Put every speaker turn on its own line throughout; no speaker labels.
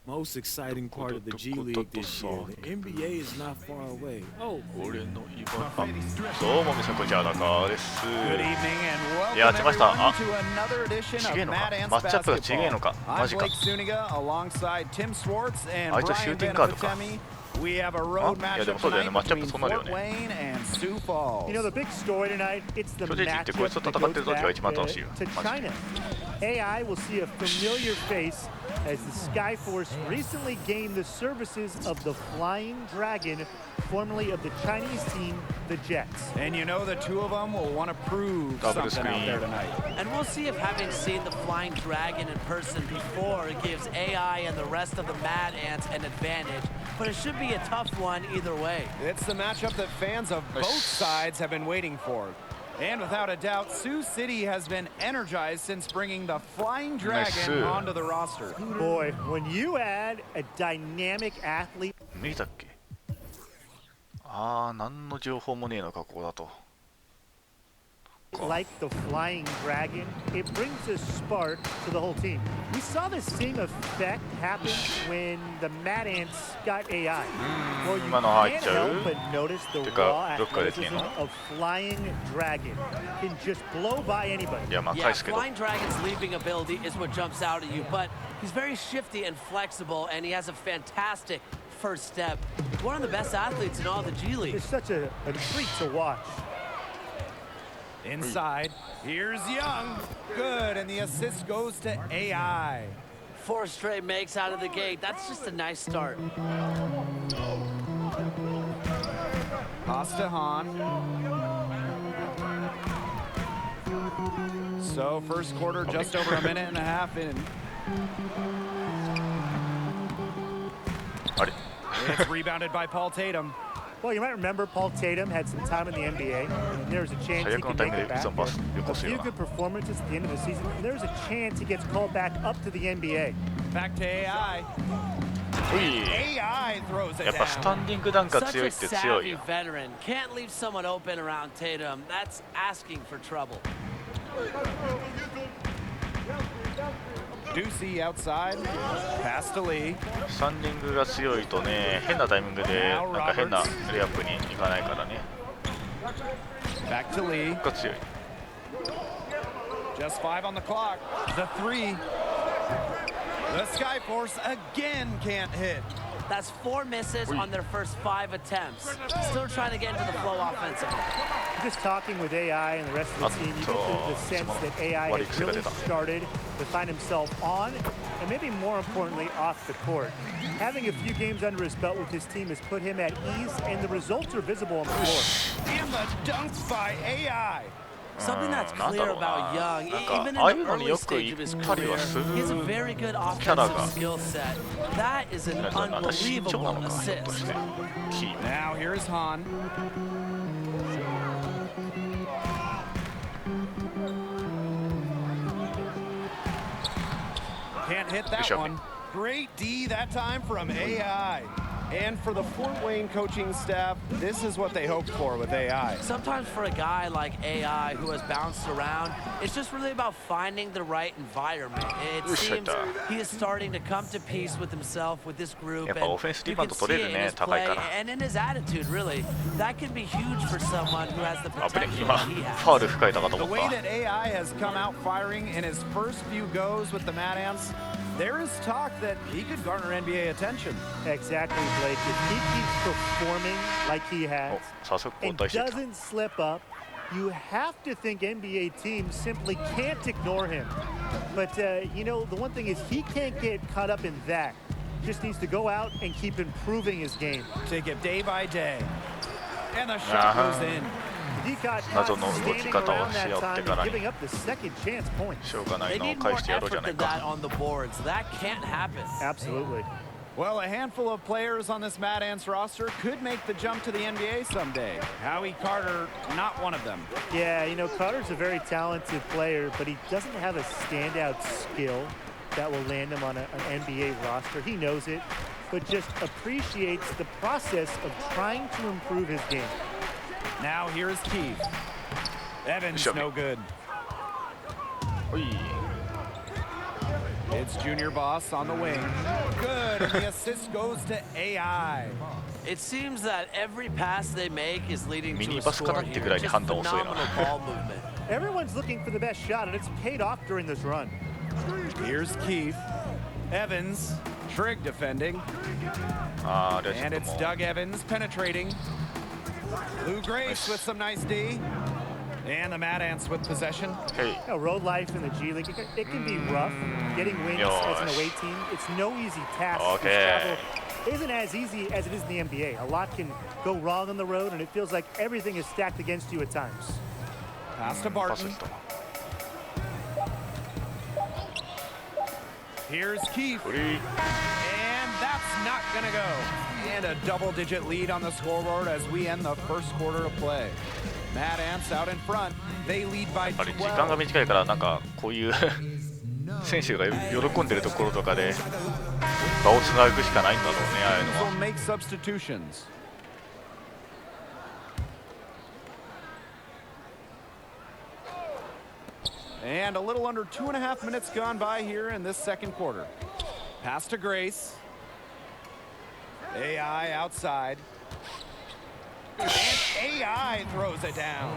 Most exciting part of the G League this year. The NBA is not far away. Oh,
俺の居場所。どうも皆さんこんにちは、中です。いや、来ました。あ、ちげえのか。マッチアップがちげえのか。マジか。あいつはシューティングガードか。いやでもそうだよね、マッチアップそうなるよね。正直言ってこいつと戦ってる時が一番楽しいよ。マジで。
AI will see a familiar face as the Skyforce recently gained the services of the Flying Dragon, formerly of the Chinese team, the Jets.
And you know the two of them will want to prove something out there tonight.
And we'll see if having seen the Flying Dragon in person before gives AI and the rest of the Mad Ants an advantage. But it should be a tough one either way.
It's the matchup that fans of both sides have been waiting for. And without a doubt, Sioux City has been energized since bringing the Flying Dragon onto the roster.
Boy, when you add a dynamic athlete...
見たっけ？ああ、何の情報もねえのか、ここだと。
Like the Flying Dragon, it brings a spark to the whole team. We saw the same effect happen when the Mad Ants got AI. Well, you can't help but notice the raw athleticism of Flying Dragon. Can just blow by anybody.
Yeah, Flying Dragon's leaping ability is what jumps out at you, but he's very shifty and flexible, and he has a fantastic first step. One of the best athletes in all the G League.
It's such a treat to watch.
Inside, here's Young. Good, and the assist goes to AI.
4 straight makes out of the gate. That's just a nice start.
Pass to Han. So, first quarter, just over a minute and a half in. It's rebounded by Paul Tatum.
Well, you might remember Paul Tatum had some time in the NBA, and there's a chance he could make it back. A few good performances at the end of the season, and there's a chance he gets called back up to the NBA.
Back to AI. AI throws it down.
やっぱスタンディングダンクが強いって強いよ。
Veteran can't leave someone open around Tatum. That's asking for trouble.
Ducey outside. Pass to Lee.
スタンディングが強いとね、変なタイミングでなんか変なレイアップに行かないからね。
Back to Lee.
が強い。
Just 5 on the clock. The 3. The Skyforce again can't hit.
That's 4 misses on their first 5 attempts. Still trying to get into the flow offensively.
Just talking with AI and the rest of the team, you get the sense that AI has really started to find himself on, and maybe more importantly, off the court. Having a few games under his belt with his team has put him at ease, and the results are visible on the floor.
And the dunks by AI.
Something that's clear about Young, even in the early stage of his career, he has a very good offensive skill set. That is an unbelievable assist.
Now here's Han. Can't hit that one. Great D that time from AI. And for the Fort Wayne coaching staff, this is what they hoped for with AI.
Sometimes for a guy like AI who has bounced around, it's just really about finding the right environment. It seems he is starting to come to peace with himself, with this group, and you can see it in his play and in his attitude, really. That can be huge for someone who has the potential that he has.
The way that AI has come out firing in his first few goes with the Mad Ants, there is talk that he could garner NBA attention.
Exactly, Blake. If he keeps performing like he has and doesn't slip up, you have to think NBA teams simply can't ignore him. But, you know, the one thing is he can't get caught up in that. Just needs to go out and keep improving his game.
Take it day by day. And the shot goes in.
He got caught standing around that time and giving up the second chance points.
They need more effort than that on the boards. That can't happen.
Absolutely.
Well, a handful of players on this Mad Ants roster could make the jump to the NBA someday. Howie Carter, not one of them.
Yeah, you know, Carter's a very talented player, but he doesn't have a standout skill that will land him on an NBA roster. He knows it, but just appreciates the process of trying to improve his game.
Now here's Keith. Evans no good. It's Junior Boss on the wing. Good, and the assist goes to AI.
It seems that every pass they make is leading to a
ミニバスかな
score
って
here.
ぐらいに
Just
判断遅いな。
phenomenal ball movement.
Everyone's looking for the best shot, and it's paid off during this run.
Here's Keith. Evans, Trigg defending. And it's Doug Evans penetrating. Lou Grace with some nice D. And the Mad Ants with possession.
Hey.
You know, road life in the G League, it can be rough. Getting wins as an away team, it's no easy task.
Okay.
This isn't as easy as it is in the NBA. A lot can go wrong on the road, and it feels like everything is stacked against you at times.
Pass to Barton. Here's Keith. And that's not going to go. And a double-digit lead on the scoreboard as we end the first quarter of play. Mad Ants out in front. They lead by
時間が短いからなんかこういう選手が喜んでるところとかで場をつなぐしかないんだろうね、ああいうのは。
make substitutions. And a little under 2.5 minutes gone by here in this second quarter. Pass to Grace. AI outside. And AI throws it down.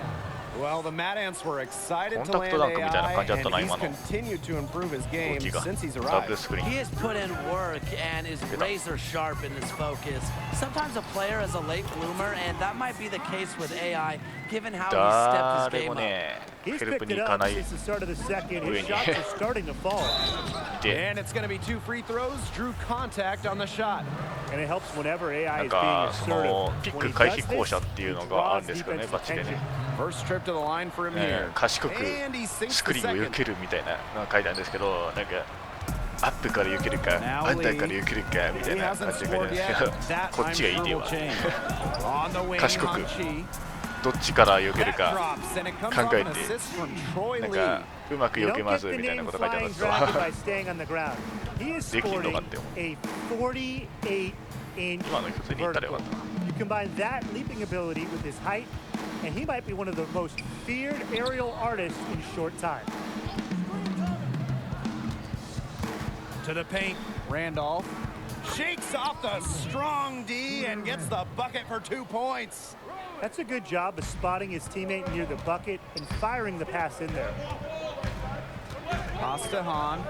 Well, the Mad Ants were excited to land AI, and he's continued to improve his game since he's arrived.
He has put in work and is razor sharp in his focus. Sometimes a player is a late bloomer, and that might be the case with AI, given how he stepped his game up.
He's picked it up since the start of the second. His shots are starting to fall.
And it's going to be 2 free throws. Drew contact on the shot.
And it helps whenever AI is being assertive.
ピック回避校舎っていうのがあるんですけどね、バッチでね。
First trip to the line for him here.
賢くスクリーンを避けるみたいなのが書いてあるんですけど、なんかアップから避けるか、アンダーから避けるかみたいな感じで書いてあるんですけど、こっちがいいでは。賢くどっちから避けるか考えて、なんかうまく避けますみたいなこと書いてあるんですよ。できるのかって思う。今の普通に言ったらよかった。
You combine that leaping ability with his height, and he might be one of the most feared aerial artists in short time.
To the paint, Randolph shakes off the strong D and gets the bucket for 2 points.
That's a good job of spotting his teammate near the bucket and firing the pass in there.
Pass to Han.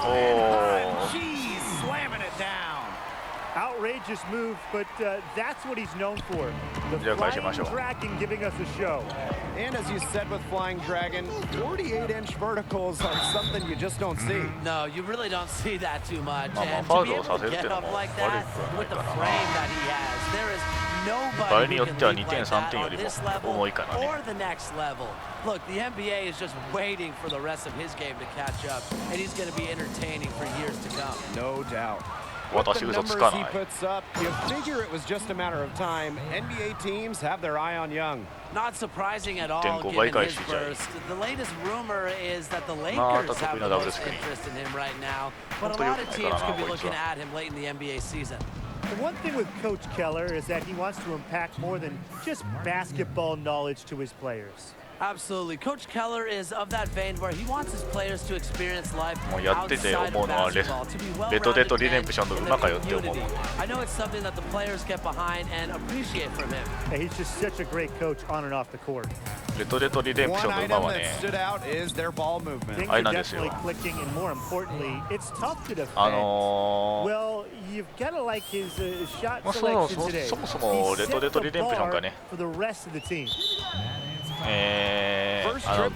Oh,
geez, slamming it down.
Outrageous move, but that's what he's known for. The Flying Dragon giving us a show.
And as you said with Flying Dragon, 48-inch verticals are something you just don't see.
No, you really don't see that too much. And to be able to get up like that with the frame that he has, there is nobody who can leap like that on this level or the next level. Look, the NBA is just waiting for the rest of his game to catch up, and he's going to be entertaining for years to come.
No doubt. With the numbers he puts up, you figure it was just a matter of time. NBA teams have their eye on Young.
Not surprising at all, given his burst. The latest rumor is that the Lakers have the most interest in him right now, but a lot of teams could be looking at him late in the NBA season.
The one thing with Coach Keller is that he wants to impact more than just basketball knowledge to his players.
Absolutely. Coach Keller is of that vein where he wants his players to experience life
もうやってて思うのはレトデとリデンプションの馬かよって思う。
I know it's something that the players get behind and appreciate from him.
He's just such a great coach on and off the court.
レトデとリデンプションの馬はね、あれなんですよ。そもそもレトデとリデンプションがね、グ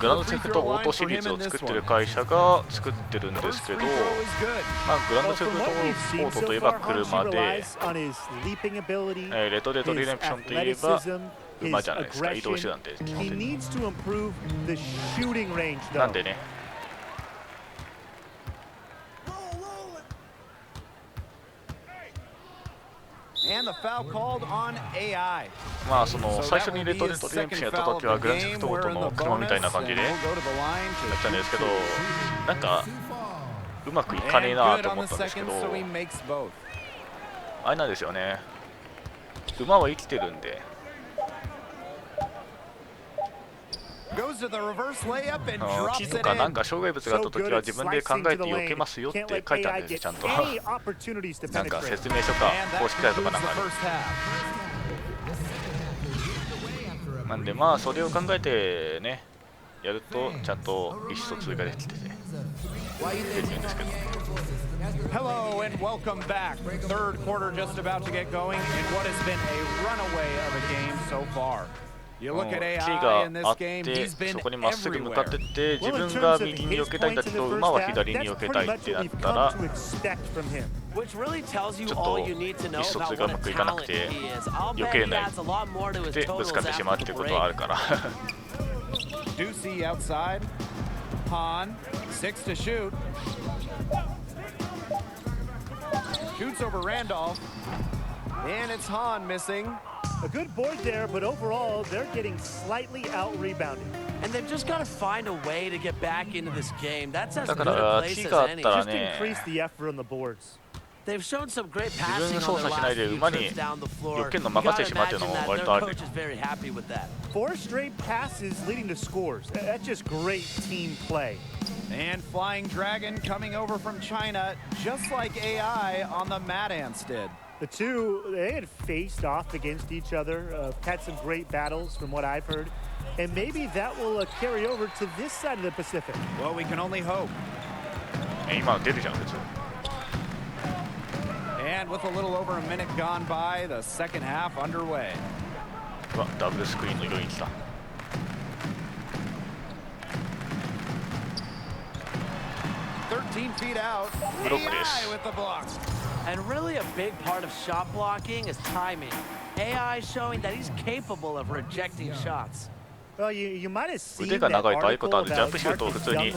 ランドセフトオートシリーズを作ってる会社が作ってるんですけど、グランドセフトオートといえば車で、レトデとリデンプションといえば馬じゃないですか、移動手段で基本的に。なんでね、まあその最初にレトデとリデンプションやった時はグランドセフトオートの車みたいな感じでやったんですけど、なんかうまくいかねえなと思ったんですけど、あれなんですよね、馬は生きてるんで木とかなんか障害物があった時は自分で考えて避けますよって書いてあるんですよ、ちゃんと。なんか説明書か公式サイトかなんかある。なんでまあそれを考えてねやるとちゃんと意思疎通ができてて便利ですけど。
Hello and welcome back. Third quarter just about to get going in what has been a runaway of a game so far. You look at AI in this game, he's been
そこにまっすぐ向かってって自分が右に避けたいんだけど馬は左に避けたいってなったらちょっと意思疎通がうまくいかなくて避けれないでぶつかってしまうっていうことはあるから。
Ducey outside. Han, 6 to shoot. Shoots over Randolph. And it's Han missing.
A good board there, but overall, they're getting slightly out-rebounded.
And they've just got to find a way to get back into this game. That's as good a place as any.
Just increase the effort on the boards.
They've shown some great passing on their last few trips down the floor. You gotta imagine that their coach is very happy with that.
4 straight passes leading to scores. That's just great team play.
And Flying Dragon coming over from China, just like AI on the Mad Ants did.
The two, they had faced off against each other, had some great battles from what I've heard. And maybe that will carry over to this side of the Pacific.
Well, we can only hope. And with a little over a minute gone by, the second half underway.
ダブルスクリーンの色に来た。
13 feet out.
ブロックです。
with the block.
And really a big part of shot blocking is timing. AI showing that he's capable of rejecting shots.
Well, you might have seen
腕が長いとああいうことある。ジャンプシュートを普通に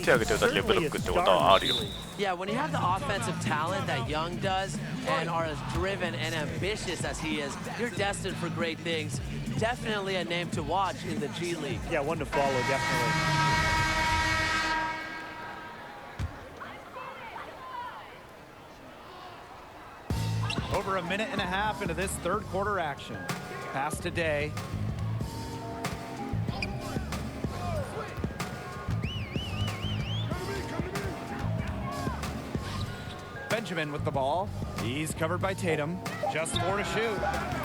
手を上げてるだけでブロックってことはあるよ。
Yeah, when you have the offensive talent that Young does and are as driven and ambitious as he is, you're destined for great things. Definitely a name to watch in the G League.
Yeah, one to follow, definitely.
Over a minute and a half into this third quarter action. Pass to Day. Benjamin with the ball. He's covered by Tatum. Just 4 to shoot.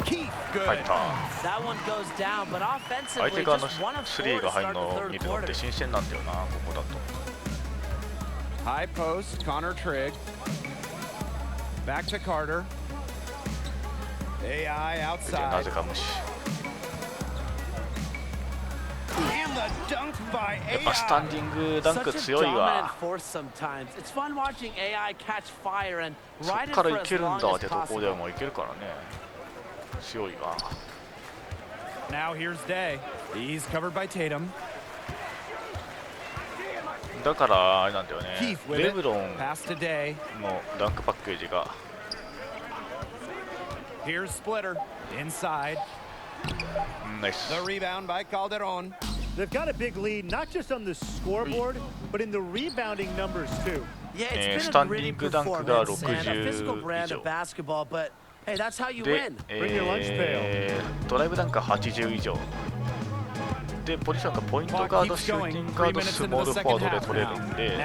Keith, good.
That one goes down, but offensively, just 1 of 4 to start the third quarter.
High post, Connor Trigg. Back to Carter. AI outside. And the dunk by AI.
やっぱスタンディングダンク強いわ。
そっ
からいけるんだってとこでもいけるからね。強いわ。
Now here's Day. He's covered by Tatum.
だからあれなんだよね。レブロンのダンクパッケージが。
Here's Splitter inside.
Nice.
The rebound by Calderon.
They've got a big lead, not just on the scoreboard, but in the rebounding numbers too.
Yeah, it's been a gritty performance and a physical brand of basketball, but hey, that's how you win.
Bring your lunch pail.
ドライブダンク80以上。で、ポジションがポイントガード、シューティングガード、スモールフォワードで取れるんで、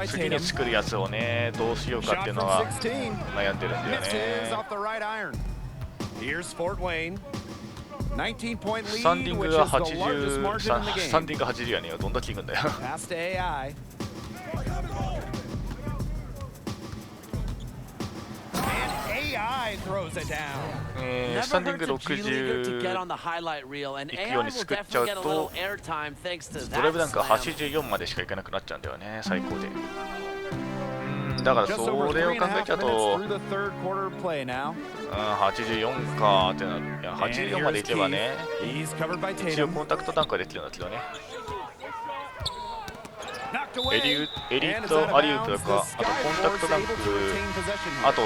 次に作るやつをね、どうしようかっていうのは悩んでるんだよね。スタンディングが80、スタンディング80やねよ。どんだけいくんだよ。
ス
タンディング60いくように作っちゃうと、ドライブダンクは84までしかいかなくなっちゃうんだよね、最高で。だからそれを考えちゃうと、84かってなる。いや、84までいけばね、一応コンタクトダンクはできるんだけどね。エリートアリウープとか、あとコンタクトダンク、あと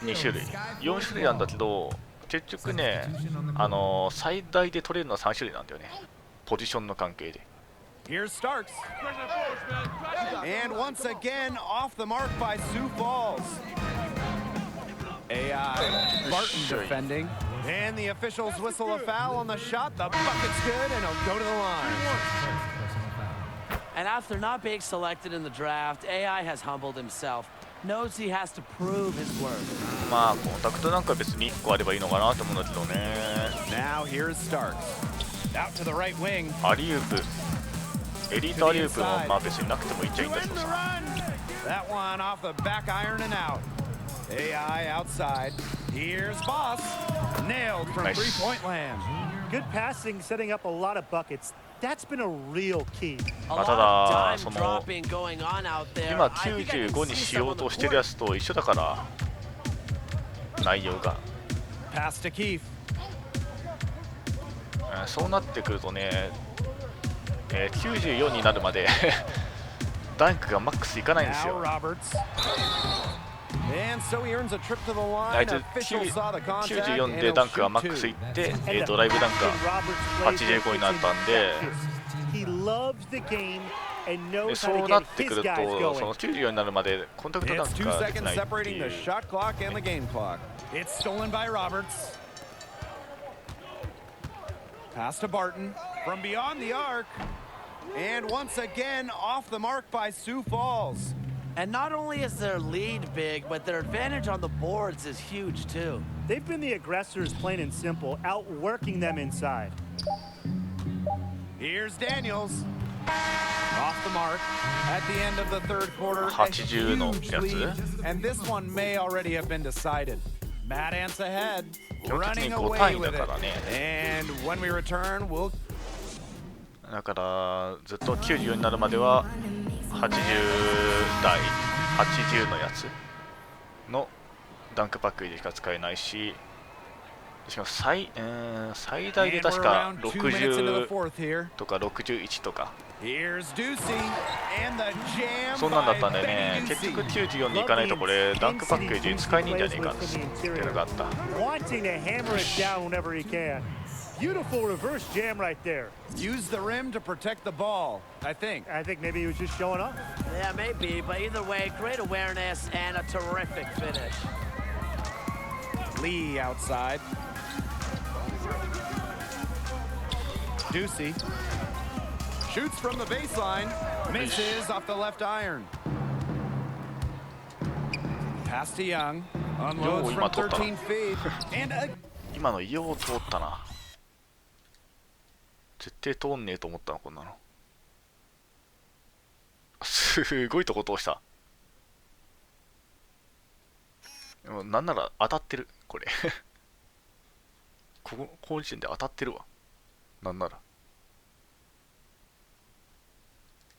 2種類、4種類なんだけど、結局ね、最大で取れるのは3種類なんだよね、ポジションの関係で。
Here Starks. And once again off the mark by Sioux Falls. AI Barton defending. And the officials whistle a foul on the shot. The bucket's good, and he'll go to the line.
And after not being selected in the draft, AI has humbled himself. Knows he has to prove his worth.
まあコンタクトなんか別に1個あればいいのかなと思うんだけどね。
Now here's Starks. Out to the right wing.
アリウープ、エリートアリウープもまあ別になくてもいいっちゃいいんだけどさ。
That one off the back iron and out. AI outside. Here's Boss. Nailed from three-point land.
Good passing, setting up a lot of buckets. That's been a real key.
まあただその今95にしようとしてるやつと一緒だから内容が。
Pass to Keith.
そうなってくるとね、94になるまでダンクがマックスいかないんですよ。あいつ94でダンクがマックスいって、ドライブダンクが85になったんで、そうなってくると、その94になるまでコンタクトダンクができないっていう。
Pass to Barton from beyond the arc. And once again, off the mark by Sioux Falls.
And not only is their lead big, but their advantage on the boards is huge too.
They've been the aggressors, plain and simple, outworking them inside.
Here's Daniels. Off the mark at the end of the third quarter.
80のやつ。
And this one may already have been decided. Mad Ants ahead.
基本的に
Running
5
away
単位だ
with
か
it.
らね。
And when we return, we'll
だからずっと94になるまでは80台、80のやつのダンクパッケージしか使えないし、しかも最大で確か60とか61とかそんなんだったんでね、結局94に行かないとこれダンクパッケージ使えないんじゃねえかっていうのがあった。
Beautiful reverse jam right there.
Use the rim to protect the ball, I think.
I think maybe he was just showing off.
Yeah, maybe, but either way, great awareness and a terrific finish.
Lee outside. Ducey shoots from the baseline, misses off the left iron. Pass to Young, unloads from 13 feet, and a
今のよう通ったな。絶対通んねえと思ったのこんなの。すごいとこ通した。でもなんなら当たってるこれ。この時点で当たってるわ。なんなら。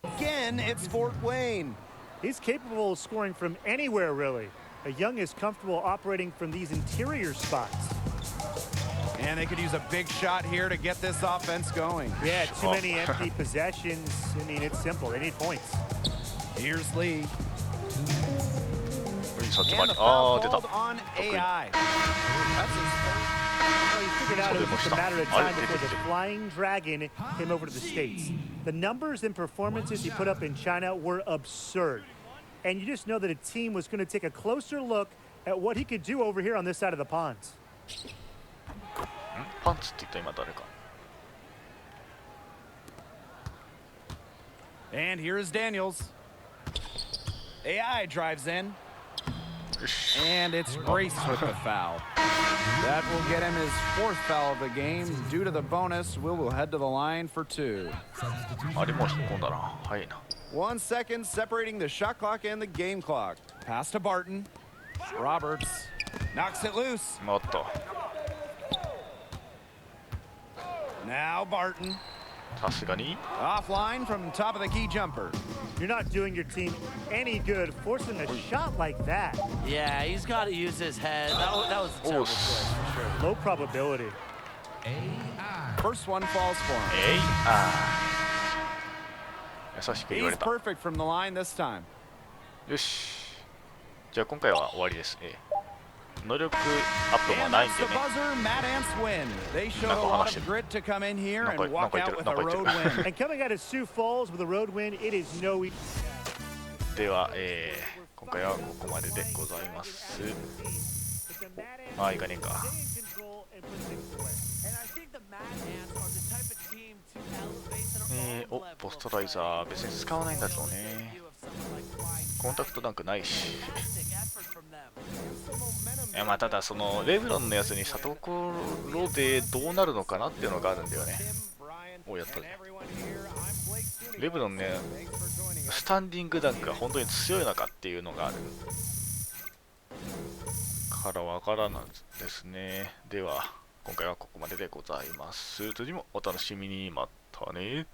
Again, it's Fort Wayne.
He's capable of scoring from anywhere, really. Young is comfortable operating from these interior spots.
And they could use a big shot here to get this offense going.
Yeah, too many empty possessions. I mean, it's simple. They need points.
Here's Lee.
And
the foul called on AI.
Well, he figured out it was just a matter of time before the Flying Dragon came over to the States. The numbers and performances he put up in China were absurd. And you just know that a team was going to take a closer look at what he could do over here on this side of the ponds.
パンツって言った今誰か。
And here is Daniels. AI drives in. And it's Grace with the foul. That will get him his 4th foul of the game. Due to the bonus, Will head to the line for 2.
あれもう引っ込んだな。早いな。
1 second separating the shot clock and the game clock. Pass to Barton. Roberts knocks it loose.
おっと。
Now Barton.
さすがに
Offline from top of the key jumper.
You're not doing your team any good forcing a shot like that.
Yeah, he's got to use his head. That was a terrible choice for sure.
Low probability.
First one falls for him.
優しく言わ
He's
れた。
perfect from the line this time.
よし。じゃあ今回は終わりです。能力アップもないんでね。
Mad Ants win. They showed a lot of grit to come in here and walk out with a road win.
And coming out of Sioux Falls with a road win, it is no easy.
では、今回はここまででございます。まあいかねえか。お、ポストライザー別に使わないんだけどね。コンタクトダンクないし。まあただそのレブロンのやつにしたところでどうなるのかなっていうのがあるんだよね。お、やったね。レブロンね、スタンディングダンクが本当に強いのかっていうのがあるからわからないですね。では今回はここまででございます。次もお楽しみに。またね。